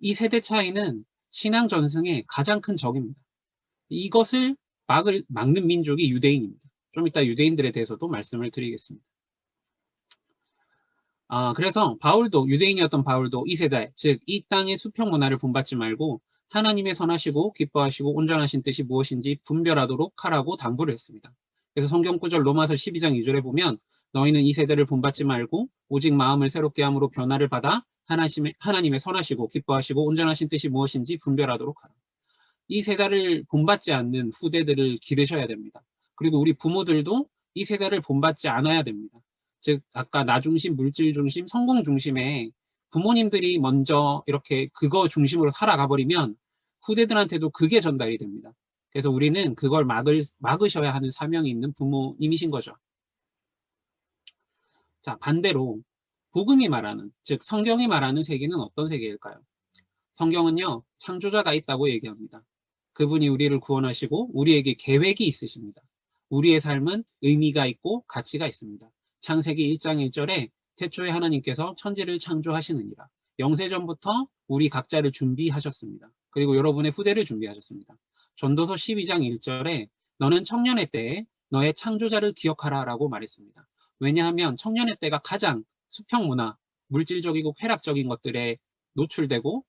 이 세대 차이는 신앙 전승의 가장 큰 적입니다. 이것을 막는 민족이 유대인입니다. 좀 이따 유대인들에 대해서도 말씀을 드리겠습니다. 그래서 바울도, 유대인이었던 바울도 이 세대, 즉 이 땅의 수평 문화를 본받지 말고 하나님의 선하시고 기뻐하시고 온전하신 뜻이 무엇인지 분별하도록 하라고 당부를 했습니다. 그래서 성경 구절 로마서 12장 2절에 보면 너희는 이 세대를 본받지 말고 오직 마음을 새롭게 함으로 변화를 받아 하나님의 선하시고 기뻐하시고 온전하신 뜻이 무엇인지 분별하도록 하라. 이 세대를 본받지 않는 후대들을 기르셔야 됩니다. 그리고 우리 부모들도 이 세대를 본받지 않아야 됩니다. 즉 아까 나 중심, 물질 중심, 성공 중심의 부모님들이 먼저 이렇게 그거 중심으로 살아가 버리면 후대들한테도 그게 전달이 됩니다. 그래서 우리는 그걸 막으셔야 하는 사명이 있는 부모님이신 거죠. 자, 반대로 복음이 말하는, 즉 성경이 말하는 세계는 어떤 세계일까요? 성경은요, 창조자가 있다고 얘기합니다. 그분이 우리를 구원하시고 우리에게 계획이 있으십니다. 우리의 삶은 의미가 있고 가치가 있습니다. 창세기 1장 1절에 태초에 하나님께서 천지를 창조하시느니라. 영세전부터 우리 각자를 준비하셨습니다. 그리고 여러분의 후대를 준비하셨습니다. 전도서 12장 1절에 너는 청년의 때에 너의 창조자를 기억하라 라고 말했습니다. 왜냐하면 청년의 때가 가장 수평문화, 물질적이고 쾌락적인 것들에 노출되고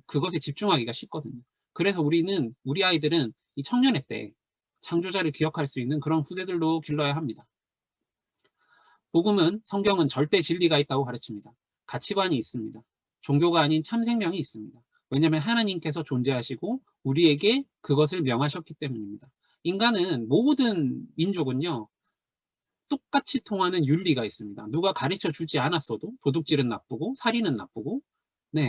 그것에 집중하기가 쉽거든요. 그래서 우리 아이들은 이 청년의 때 창조자를 기억할 수 있는 그런 후대들로 길러야 합니다. 복음은, 성경은 절대 진리가 있다고 가르칩니다. 가치관이 있습니다. 종교가 아닌 참 생명이 있습니다. 왜냐하면 하나님께서 존재하시고 우리에게 그것을 명하셨기 때문입니다. 인간은, 모든 민족은요, 똑같이 통하는 윤리가 있습니다. 누가 가르쳐 주지 않았어도 도둑질은 나쁘고 살인은 나쁘고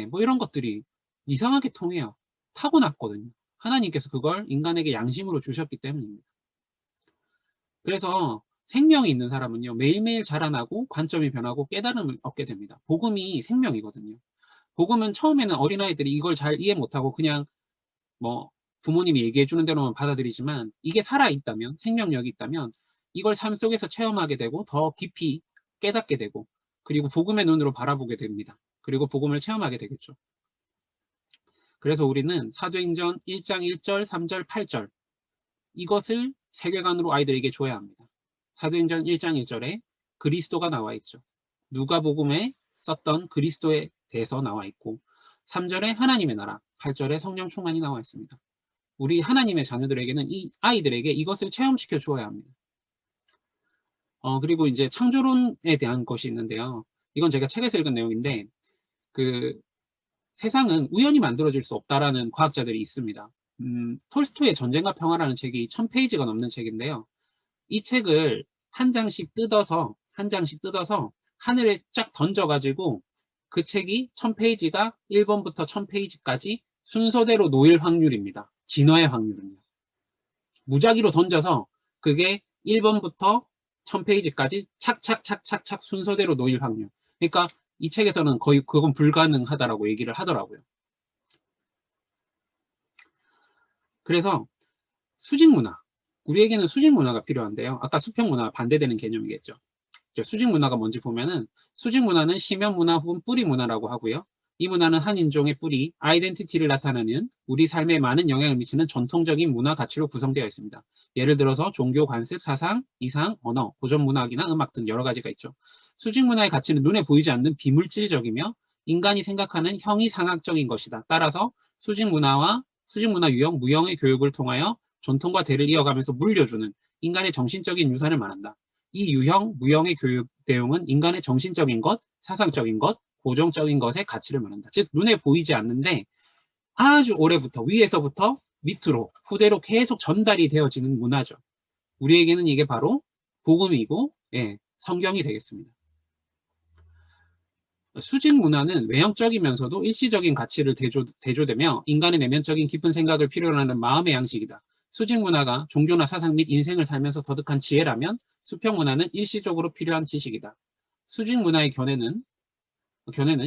뭐 이런 것들이 이상하게 통해요. 타고났거든요. 하나님께서 그걸 인간에게 양심으로 주셨기 때문입니다. 그래서 생명이 있는 사람은요, 매일매일 자라나고 관점이 변하고 깨달음을 얻게 됩니다. 복음이 생명이거든요. 복음은 처음에는 어린아이들이 이걸 잘 이해 못하고 그냥 부모님이 얘기해 주는 대로만 받아들이지만 이게 살아있다면, 생명력이 있다면 이걸 삶 속에서 체험하게 되고 더 깊이 깨닫게 되고 그리고 복음의 눈으로 바라보게 됩니다. 그리고 복음을 체험하게 되겠죠. 그래서 우리는 사도행전 1장 1절, 3절, 8절 이것을 세계관으로 아이들에게 줘야 합니다. 사도행전 1장 1절에 그리스도가 나와 있죠. 누가복음에 썼던 그리스도에 대해서 나와 있고 3절에 하나님의 나라, 8절에 성령 충만이 나와 있습니다. 우리 하나님의 자녀들에게는 이 아이들에게 이것을 체험시켜 주어야 합니다. 그리고 이제 창조론에 대한 것이 있는데요. 이건 제가 책에서 읽은 내용인데 세상은 우연히 만들어질 수 없다라는 과학자들이 있습니다. 톨스토이의 전쟁과 평화라는 책이 1000페이지가 넘는 책인데요. 이 책을 한 장씩 뜯어서 하늘에 쫙 던져가지고 그 책이 1000페이지가 1번부터 1000페이지까지 순서대로 놓일 확률입니다. 진화의 확률은요. 무작위로 던져서 그게 1번부터 1000페이지까지 착착착착착 순서대로 놓일 확률. 그러니까 이 책에서는 거의 그건 불가능하다라고 얘기를 하더라고요. 그래서 수직 문화, 우리에게는 수직 문화가 필요한데요. 아까 수평 문화와 반대되는 개념이겠죠. 수직 문화가 뭔지 보면은 수직 문화는 시면 문화 혹은 뿌리 문화라고 하고요. 이 문화는 한 인종의 뿌리, 아이덴티티를 나타내는 우리 삶에 많은 영향을 미치는 전통적인 문화 가치로 구성되어 있습니다. 예를 들어서 종교, 관습, 사상, 이상, 언어, 고전 문학이나 음악 등 여러 가지가 있죠. 수직 문화의 가치는 눈에 보이지 않는 비물질적이며 인간이 생각하는 형이상학적인 것이다. 따라서 수직 문화 유형, 무형의 교육을 통하여 전통과 대를 이어가면서 물려주는 인간의 정신적인 유산을 말한다. 이 유형, 무형의 교육 내용은 인간의 정신적인 것, 사상적인 것, 고정적인 것의 가치를 말한다. 즉 눈에 보이지 않는데 아주 오래부터, 위에서부터 밑으로, 후대로 계속 전달이 되어지는 문화죠. 우리에게는 이게 바로 복음이고 성경이 되겠습니다. 수직 문화는 외형적이면서도 일시적인 가치를 대조되며 인간의 내면적인 깊은 생각을 필요로 하는 마음의 양식이다. 수직 문화가 종교나 사상 및 인생을 살면서 터득한 지혜라면 수평 문화는 일시적으로 필요한 지식이다. 수직 문화의 견해는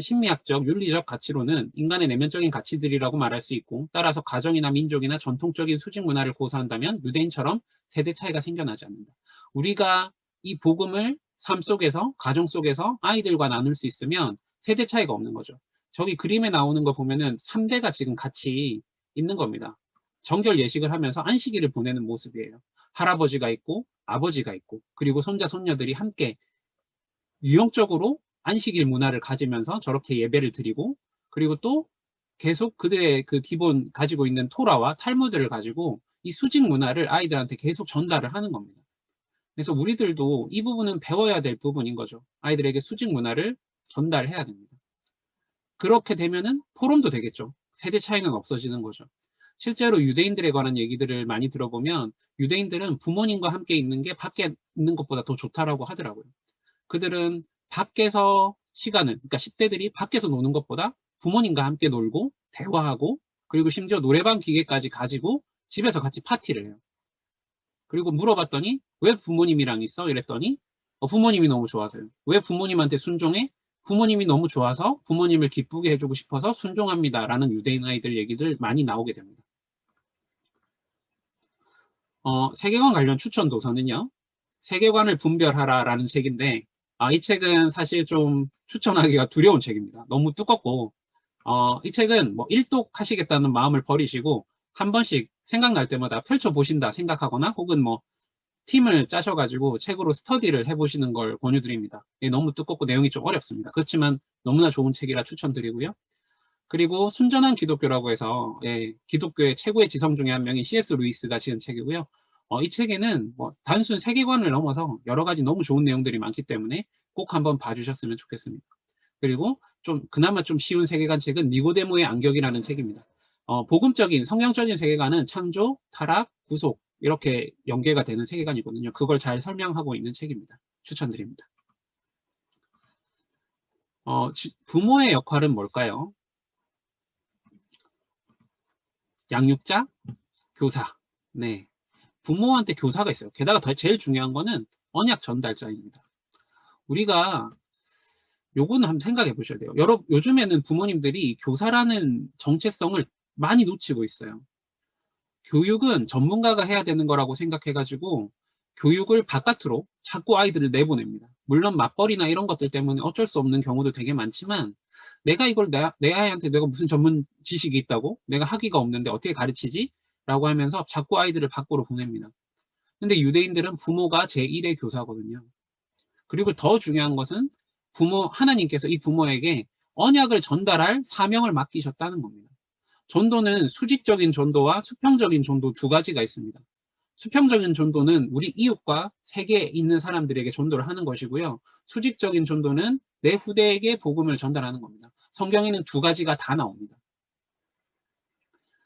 심리학적, 윤리적 가치로는 인간의 내면적인 가치들이라고 말할 수 있고 따라서 가정이나 민족이나 전통적인 수직 문화를 고수한다면 유대인처럼 세대 차이가 생겨나지 않는다. 우리가 이 복음을 삶 속에서, 가정 속에서 아이들과 나눌 수 있으면 세대 차이가 없는 거죠. 저기 그림에 나오는 거 보면은 3대가 지금 같이 있는 겁니다. 정결 예식을 하면서 안식일을 보내는 모습이에요. 할아버지가 있고 아버지가 있고 그리고 손자 손녀들이 함께 유형적으로 안식일 문화를 가지면서 저렇게 예배를 드리고 그리고 또 계속 그들의 그 기본 가지고 있는 토라와 탈무드를 가지고 이 수직 문화를 아이들한테 계속 전달을 하는 겁니다. 그래서 우리들도 이 부분은 배워야 될 부분인 거죠. 아이들에게 수직 문화를 전달해야 됩니다. 그렇게 되면은 포럼도 되겠죠. 세대 차이는 없어지는 거죠. 실제로 유대인들에 관한 얘기들을 많이 들어보면 유대인들은 부모님과 함께 있는 게 밖에 있는 것보다 더 좋다라고 하더라고요. 그들은 밖에서 시간을, 그러니까 10대들이 밖에서 노는 것보다 부모님과 함께 놀고 대화하고 그리고 심지어 노래방 기계까지 가지고 집에서 같이 파티를 해요. 그리고 물어봤더니 왜 부모님이랑 있어? 이랬더니 부모님이 너무 좋아서요. 왜 부모님한테 순종해? 부모님이 너무 좋아서 부모님을 기쁘게 해주고 싶어서 순종합니다. 라는 유대인 아이들 얘기들 많이 나오게 됩니다. 세계관 관련 추천 도서는요. 세계관을 분별하라 라는 책인데 이 책은 사실 좀 추천하기가 두려운 책입니다. 너무 두껍고 이 책은 뭐 일독하시겠다는 마음을 버리시고 한 번씩 생각날 때마다 펼쳐보신다 생각하거나 혹은 뭐 팀을 짜셔가지고 책으로 스터디를 해보시는 걸 권유드립니다. 너무 두껍고 내용이 좀 어렵습니다. 그렇지만 너무나 좋은 책이라 추천드리고요. 그리고 순전한 기독교라고 해서 기독교의 최고의 지성 중에 한 명인 C.S. 루이스가 지은 책이고요. 이 책에는 뭐 단순 세계관을 넘어서 여러 가지 너무 좋은 내용들이 많기 때문에 꼭 한번 봐주셨으면 좋겠습니다. 그리고 좀 그나마 좀 쉬운 세계관 책은 니고데모의 안격이라는 책입니다. 복음적인 성경적인 세계관은 창조, 타락, 구속 이렇게 연계가 되는 세계관이거든요. 그걸 잘 설명하고 있는 책입니다. 추천드립니다. 부모의 역할은 뭘까요? 양육자, 교사. 네, 부모한테 교사가 있어요. 게다가 제일 중요한 거는 언약 전달자입니다. 우리가 요거는 한번 생각해 보셔야 돼요. 요즘에는 부모님들이 교사라는 정체성을 많이 놓치고 있어요. 교육은 전문가가 해야 되는 거라고 생각해가지고 교육을 바깥으로 자꾸 아이들을 내보냅니다. 물론 맞벌이나 이런 것들 때문에 어쩔 수 없는 경우도 되게 많지만 내가 이걸 내 아이한테 내가 무슨 전문 지식이 있다고? 내가 학위가 없는데 어떻게 가르치지? 라고 하면서 자꾸 아이들을 밖으로 보냅니다. 근데 유대인들은 부모가 제1의 교사거든요. 그리고 더 중요한 것은 하나님께서 이 부모에게 언약을 전달할 사명을 맡기셨다는 겁니다. 전도는 수직적인 전도와 수평적인 전도 두 가지가 있습니다. 수평적인 전도는 우리 이웃과 세계에 있는 사람들에게 전도를 하는 것이고요. 수직적인 전도는 내 후대에게 복음을 전달하는 겁니다. 성경에는 두 가지가 다 나옵니다.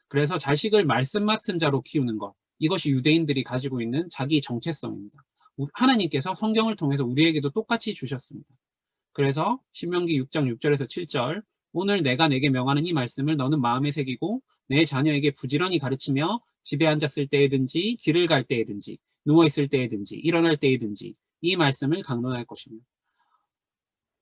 그래서 자식을 말씀 맡은 자로 키우는 것, 이것이 유대인들이 가지고 있는 자기 정체성입니다. 하나님께서 성경을 통해서 우리에게도 똑같이 주셨습니다. 그래서 신명기 6장 6절에서 7절 오늘 내가 내게 명하는 이 말씀을 너는 마음에 새기고 내 자녀에게 부지런히 가르치며 집에 앉았을 때에든지 길을 갈 때에든지 누워있을 때에든지 일어날 때에든지 이 말씀을 강론할 것입니다.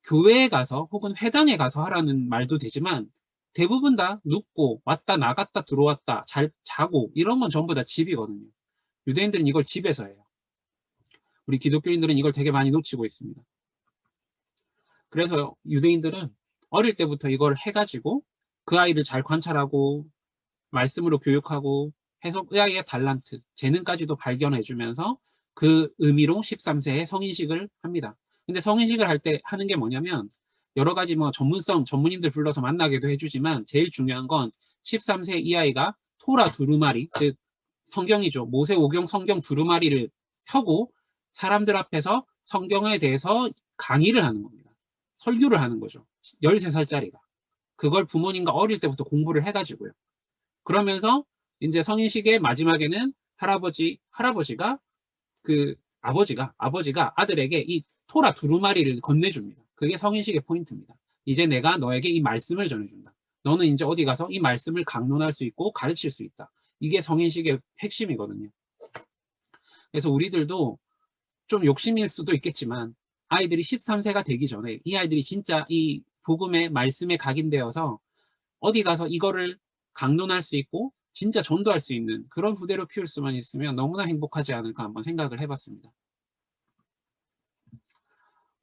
교회에 가서 혹은 회당에 가서 하라는 말도 되지만 대부분 다 눕고 왔다 나갔다 들어왔다 잘 자고 이런 건 전부 다 집이거든요. 유대인들은 이걸 집에서 해요. 우리 기독교인들은 이걸 되게 많이 놓치고 있습니다. 그래서 유대인들은 어릴 때부터 이걸 해가지고 그 아이를 잘 관찰하고 말씀으로 교육하고 해서 그 아이의 달란트, 재능까지도 발견해주면서 그 의미로 13세에 성인식을 합니다. 근데 성인식을 할 때 하는 게 뭐냐면 여러 가지 뭐 전문인들 불러서 만나게도 해주지만 제일 중요한 건 13세 이 아이가 토라 두루마리, 즉 성경이죠. 모세오경 성경 두루마리를 펴고 사람들 앞에서 성경에 대해서 강의를 하는 겁니다. 설교를 하는 거죠. 13살짜리가. 그걸 부모님과 어릴 때부터 공부를 해가지고요. 그러면서 이제 성인식의 마지막에는 할아버지가 아버지가 아들에게 이 토라 두루마리를 건네줍니다. 그게 성인식의 포인트입니다. 이제 내가 너에게 이 말씀을 전해준다. 너는 이제 어디 가서 이 말씀을 강론할 수 있고 가르칠 수 있다. 이게 성인식의 핵심이거든요. 그래서 우리들도 좀 욕심일 수도 있겠지만 아이들이 13세가 되기 전에 이 아이들이 진짜 이 복음의 말씀에 각인되어서 어디 가서 이거를 강론할 수 있고 진짜 전도할 수 있는 그런 후대로 키울 수만 있으면 너무나 행복하지 않을까 한번 생각을 해봤습니다.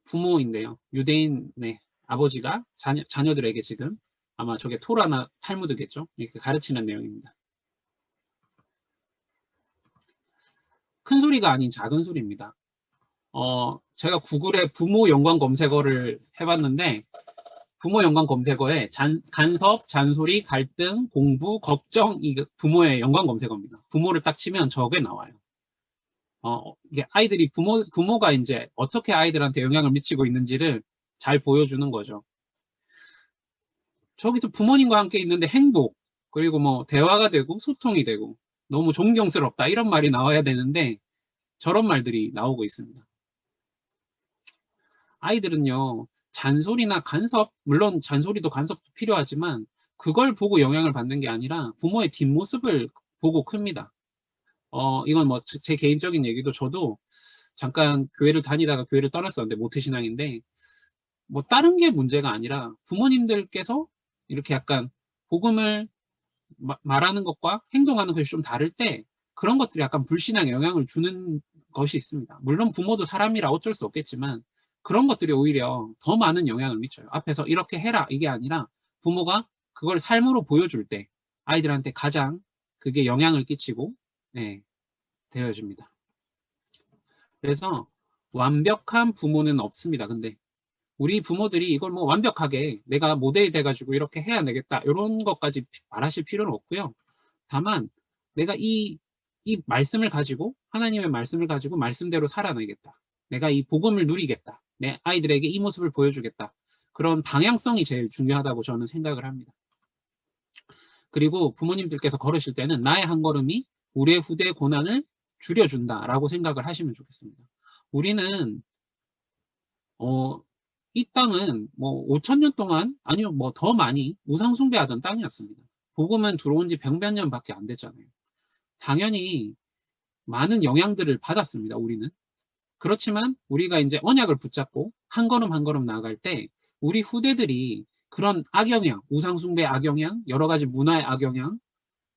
부모인데요. 유대인의 아버지가 자녀들에게 지금 아마 저게 토라나 탈무드겠죠. 이렇게 가르치는 내용입니다. 큰 소리가 아닌 작은 소리입니다. 제가 구글에 부모 연관 검색어를 해봤는데 부모 연관 검색어에 간섭, 잔소리, 갈등, 공부, 걱정 이 부모의 연관 검색어입니다. 부모를 딱 치면 저게 나와요. 이게 아이들이 부모가 이제 어떻게 아이들한테 영향을 미치고 있는지를 잘 보여주는 거죠. 저기서 부모님과 함께 있는데 행복, 그리고 뭐 대화가 되고 소통이 되고 너무 존경스럽다 이런 말이 나와야 되는데 저런 말들이 나오고 있습니다. 아이들은요, 잔소리나 간섭, 물론 잔소리도 간섭도 필요하지만 그걸 보고 영향을 받는 게 아니라 부모의 뒷모습을 보고 큽니다. 이건 뭐 제 개인적인 얘기도 저도 잠깐 교회를 다니다가 교회를 떠났었는데 모태신앙인데 뭐 다른 게 문제가 아니라 부모님들께서 이렇게 약간 복음을 말하는 것과 행동하는 것이 좀 다를 때 그런 것들이 약간 불신앙에 영향을 주는 것이 있습니다. 물론 부모도 사람이라 어쩔 수 없겠지만 그런 것들이 오히려 더 많은 영향을 미쳐요. 앞에서 이렇게 해라 이게 아니라 부모가 그걸 삶으로 보여줄 때 아이들한테 가장 그게 영향을 끼치고 되어집니다. 그래서 완벽한 부모는 없습니다. 근데 우리 부모들이 이걸 뭐 완벽하게 내가 모델이 돼가지고 이렇게 해야 되겠다 이런 것까지 말하실 필요는 없고요. 다만 내가 이 말씀을 가지고 하나님의 말씀을 가지고 말씀대로 살아내겠다. 내가 이 복음을 누리겠다. 내 아이들에게 이 모습을 보여주겠다. 그런 방향성이 제일 중요하다고 저는 생각을 합니다. 그리고 부모님들께서 걸으실 때는 나의 한 걸음이 우리의 후대의 고난을 줄여준다라고 생각을 하시면 좋겠습니다. 우리는 이 땅은 뭐 5,000년 동안 아니면 뭐 더 많이 우상숭배하던 땅이었습니다. 복음은 들어온 지 100몇 년밖에 안 됐잖아요. 당연히 많은 영향들을 받았습니다. 우리는. 그렇지만 우리가 이제 언약을 붙잡고 한 걸음 한 걸음 나아갈 때 우리 후대들이 그런 악영향, 우상숭배 악영향, 여러 가지 문화의 악영향,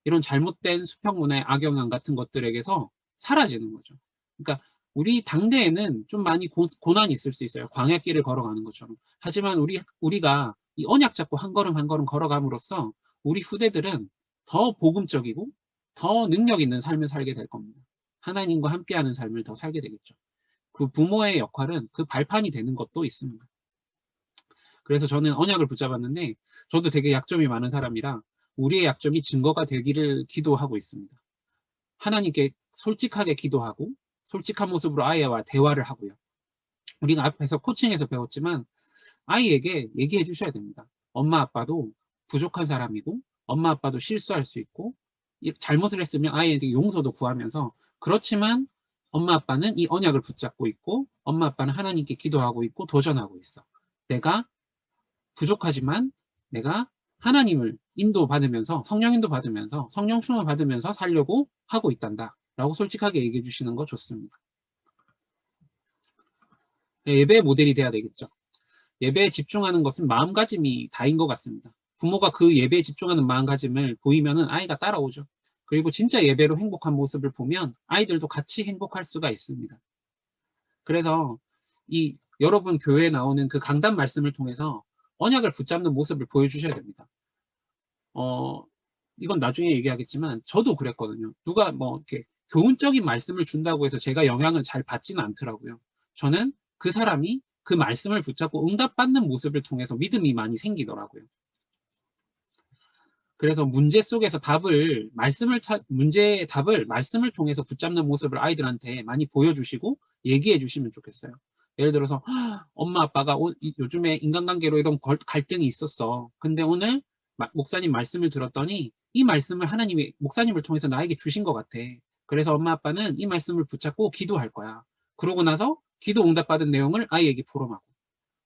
이런 잘못된 수평 문화의 악영향 같은 것들에게서 사라지는 거죠. 그러니까 우리 당대에는 좀 많이 고난이 있을 수 있어요. 광야길을 걸어가는 것처럼. 하지만 우리가 이 언약 잡고 한 걸음 한 걸음 걸어감으로써 우리 후대들은 더 복음적이고 더 능력 있는 삶을 살게 될 겁니다. 하나님과 함께하는 삶을 더 살게 되겠죠. 그 부모의 역할은 그 발판이 되는 것도 있습니다. 그래서 저는 언약을 붙잡았는데 저도 되게 약점이 많은 사람이라 우리의 약점이 증거가 되기를 기도하고 있습니다. 하나님께 솔직하게 기도하고 솔직한 모습으로 아이와 대화를 하고요. 우리가 앞에서 코칭에서 배웠지만 아이에게 얘기해 주셔야 됩니다. 엄마 아빠도 부족한 사람이고 엄마 아빠도 실수할 수 있고 잘못을 했으면 아이에게 용서도 구하면서 그렇지만 엄마 아빠는 이 언약을 붙잡고 있고 엄마 아빠는 하나님께 기도하고 있고 도전하고 있어. 내가 부족하지만 내가 하나님을 인도받으면서 성령 인도받으면서 성령 충만 받으면서 살려고 하고 있단다 라고 솔직하게 얘기해 주시는 거 좋습니다. 예배의 모델이 돼야 되겠죠. 예배에 집중하는 것은 마음가짐이 다인 것 같습니다. 부모가 그 예배에 집중하는 마음가짐을 보이면은 아이가 따라오죠. 그리고 진짜 예배로 행복한 모습을 보면 아이들도 같이 행복할 수가 있습니다. 그래서 여러분 교회에 나오는 그 강단 말씀을 통해서 언약을 붙잡는 모습을 보여주셔야 됩니다. 이건 나중에 얘기하겠지만 저도 그랬거든요. 누가 뭐 이렇게 교훈적인 말씀을 준다고 해서 제가 영향을 잘 받지는 않더라고요. 저는 그 사람이 그 말씀을 붙잡고 응답받는 모습을 통해서 믿음이 많이 생기더라고요. 그래서 문제 속에서 문제의 답을 말씀을 통해서 붙잡는 모습을 아이들한테 많이 보여주시고 얘기해 주시면 좋겠어요. 예를 들어서 엄마 아빠가 요즘에 인간관계로 이런 갈등이 있었어. 근데 오늘 목사님 말씀을 들었더니 이 말씀을 하나님이 목사님을 통해서 나에게 주신 것 같아. 그래서 엄마 아빠는 이 말씀을 붙잡고 기도할 거야. 그러고 나서 기도 응답받은 내용을 아이에게 포럼하고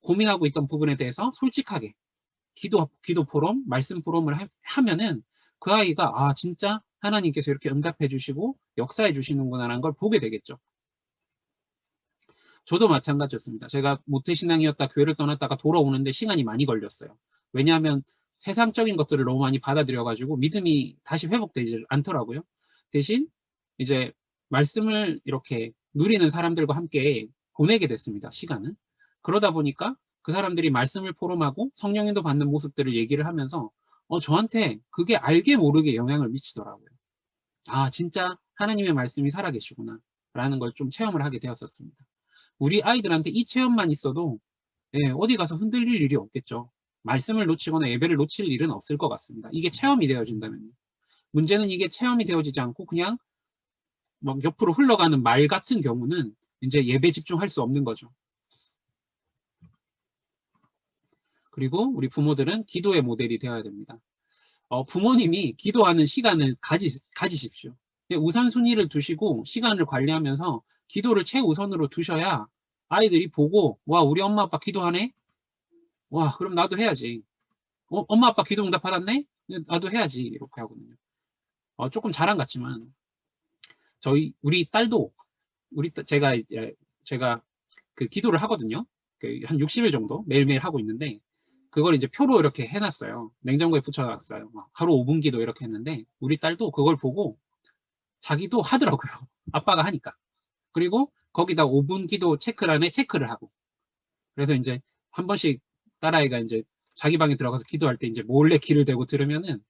고민하고 있던 부분에 대해서 솔직하게 기도 포럼, 말씀 포럼을 하면은 그 아이가 진짜 하나님께서 이렇게 응답해 주시고 역사해 주시는구나라는 걸 보게 되겠죠. 저도 마찬가지였습니다. 제가 모태신앙이었다 교회를 떠났다가 돌아오는데 시간이 많이 걸렸어요. 왜냐하면 세상적인 것들을 너무 많이 받아들여가지고 믿음이 다시 회복되지 않더라고요. 대신 이제 말씀을 이렇게 누리는 사람들과 함께 보내게 됐습니다. 시간을. 그러다 보니까 그 사람들이 말씀을 포럼하고 성령인도 받는 모습들을 얘기를 하면서 저한테 그게 알게 모르게 영향을 미치더라고요. 아, 진짜 하나님의 말씀이 살아계시구나 라는 걸 좀 체험을 하게 되었었습니다. 우리 아이들한테 이 체험만 있어도 어디 가서 흔들릴 일이 없겠죠. 말씀을 놓치거나 예배를 놓칠 일은 없을 것 같습니다. 이게 체험이 되어진다면요. 문제는 이게 체험이 되어지지 않고 그냥 막 옆으로 흘러가는 말 같은 경우는 이제 예배 집중할 수 없는 거죠. 그리고 우리 부모들은 기도의 모델이 되어야 됩니다. 부모님이 기도하는 시간을 가지십시오. 우선순위를 두시고 시간을 관리하면서 기도를 최우선으로 두셔야 아이들이 보고 와, 우리 엄마 아빠 기도하네? 와, 그럼 나도 해야지. 엄마 아빠 기도 응답 받았네? 나도 해야지. 이렇게 하거든요. 조금 자랑 같지만 우리 딸도 제가 그 기도를 하거든요. 한 60일 정도 매일매일 하고 있는데 그걸 이제 표로 이렇게 해놨어요. 냉장고에 붙여놨어요. 하루 5분 기도 이렇게 했는데 우리 딸도 그걸 보고 자기도 하더라고요. 아빠가 하니까. 그리고 거기다 5분 기도 체크란에 체크를 하고. 그래서 이제 한 번씩 딸아이가 이제 자기 방에 들어가서 기도할 때 이제 몰래 귀를 대고 들으면은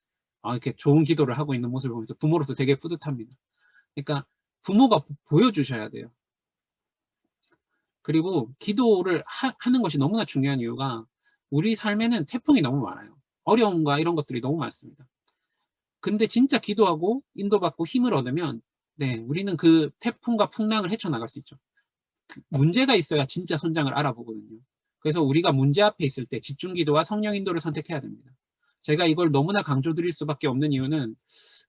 이렇게 좋은 기도를 하고 있는 모습을 보면서 부모로서 되게 뿌듯합니다. 그러니까 부모가 보여주셔야 돼요. 그리고 기도를 하는 것이 너무나 중요한 이유가 우리 삶에는 태풍이 너무 많아요. 어려움과 이런 것들이 너무 많습니다. 근데 진짜 기도하고 인도받고 힘을 얻으면 우리는 그 태풍과 풍랑을 헤쳐나갈 수 있죠. 문제가 있어야 진짜 선장을 알아보거든요. 그래서 우리가 문제 앞에 있을 때 집중기도와 성령 인도를 선택해야 됩니다. 제가 이걸 너무나 강조드릴 수밖에 없는 이유는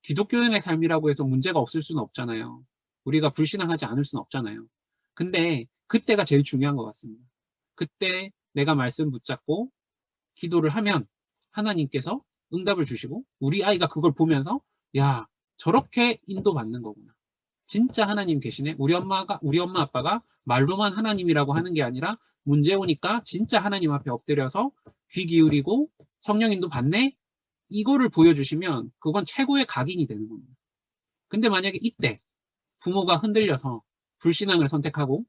기독교인의 삶이라고 해서 문제가 없을 수는 없잖아요. 우리가 불신앙하지 않을 수는 없잖아요. 근데 그때가 제일 중요한 것 같습니다. 그때 내가 말씀 붙잡고 기도를 하면 하나님께서 응답을 주시고 우리 아이가 그걸 보면서 야, 저렇게 인도받는 거구나. 진짜 하나님 계시네. 우리 엄마 아빠가 말로만 하나님이라고 하는 게 아니라 문제 오니까 진짜 하나님 앞에 엎드려서 귀 기울이고 성령 인도 받네. 이거를 보여주시면 그건 최고의 각인이 되는 겁니다. 근데 만약에 이때 부모가 흔들려서 불신앙을 선택하고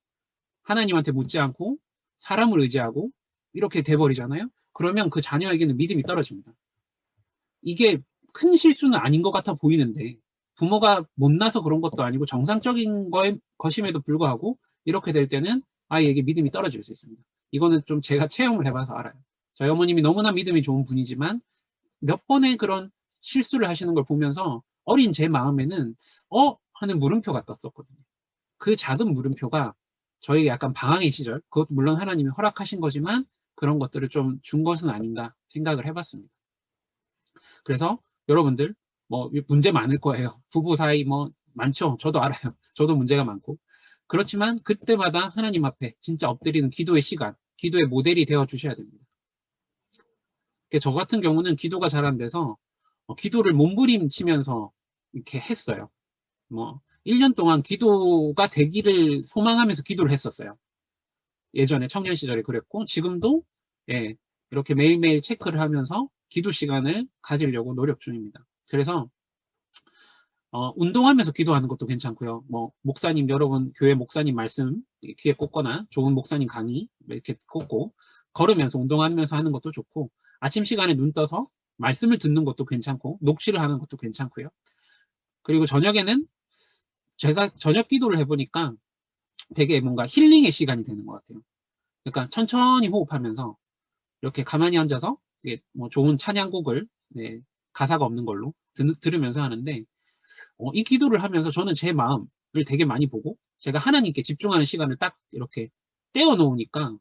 하나님한테 묻지 않고 사람을 의지하고 이렇게 돼버리잖아요. 그러면 그 자녀에게는 믿음이 떨어집니다. 이게 큰 실수는 아닌 것 같아 보이는데 부모가 못나서 그런 것도 아니고 정상적인 것임에도 불구하고 이렇게 될 때는 아이에게 믿음이 떨어질 수 있습니다. 이거는 좀 제가 체험을 해봐서 알아요. 저희 어머님이 너무나 믿음이 좋은 분이지만 몇 번의 그런 실수를 하시는 걸 보면서 어린 제 마음에는 하는 물음표가 떴었거든요. 그 작은 물음표가 저에게 약간 방황의 시절, 그것도 물론 하나님이 허락하신 거지만 그런 것들을 좀 준 것은 아닌가 생각을 해봤습니다. 그래서 여러분들 뭐 문제 많을 거예요. 부부 사이 뭐 많죠. 저도 알아요. 저도 문제가 많고. 그렇지만 그때마다 하나님 앞에 진짜 엎드리는 기도의 시간, 기도의 모델이 되어 주셔야 됩니다. 저 같은 경우는 기도가 잘 안 돼서 기도를 몸부림치면서 이렇게 했어요. 뭐 1년 동안 기도가 되기를 소망하면서 기도를 했었어요. 예전에 청년 시절에 그랬고 지금도 이렇게 매일매일 체크를 하면서 기도 시간을 가지려고 노력 중입니다. 그래서 운동하면서 기도하는 것도 괜찮고요. 뭐 목사님 여러분 교회 목사님 말씀 귀에 꽂거나 좋은 목사님 강의 이렇게 꽂고 걸으면서 운동하면서 하는 것도 좋고 아침 시간에 눈 떠서 말씀을 듣는 것도 괜찮고 녹취를 하는 것도 괜찮고요. 그리고 저녁에는 제가 저녁 기도를 해보니까 되게 뭔가 힐링의 시간이 되는 것 같아요. 그러니까 천천히 호흡하면서 이렇게 가만히 앉아서 뭐 좋은 찬양곡을 가사가 없는 걸로 들으면서 하는데 이 기도를 하면서 저는 제 마음을 되게 많이 보고 제가 하나님께 집중하는 시간을 딱 이렇게 떼어 놓으니까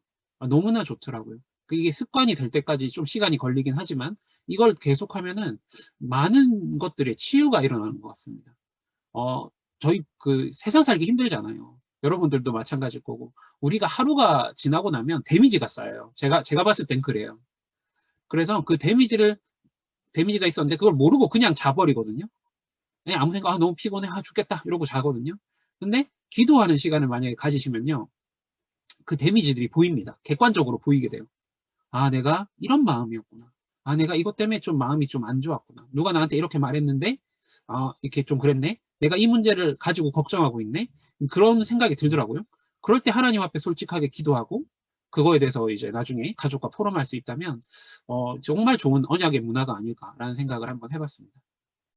너무나 좋더라고요. 이게 습관이 될 때까지 좀 시간이 걸리긴 하지만 이걸 계속하면은 많은 것들의 치유가 일어나는 것 같습니다. 저희 그 세상 살기 힘들잖아요. 여러분들도 마찬가지일 거고 우리가 하루가 지나고 나면 데미지가 쌓여요. 제가 봤을 땐 그래요. 그래서 그 데미지가 있었는데 그걸 모르고 그냥 자버리거든요. 그냥 아무 생각 너무 피곤해 죽겠다 이러고 자거든요. 근데 기도하는 시간을 만약에 가지시면요 그 데미지들이 보입니다. 객관적으로 보이게 돼요. 아, 내가 이런 마음이었구나. 아, 내가 이것 때문에 좀 마음이 좀 안 좋았구나. 누가 나한테 이렇게 말했는데 이렇게 좀 그랬네. 내가 이 문제를 가지고 걱정하고 있네. 그런 생각이 들더라고요. 그럴 때 하나님 앞에 솔직하게 기도하고 그거에 대해서 이제 나중에 가족과 포럼할 수 있다면 정말 좋은 언약의 문화가 아닐까라는 생각을 한번 해봤습니다.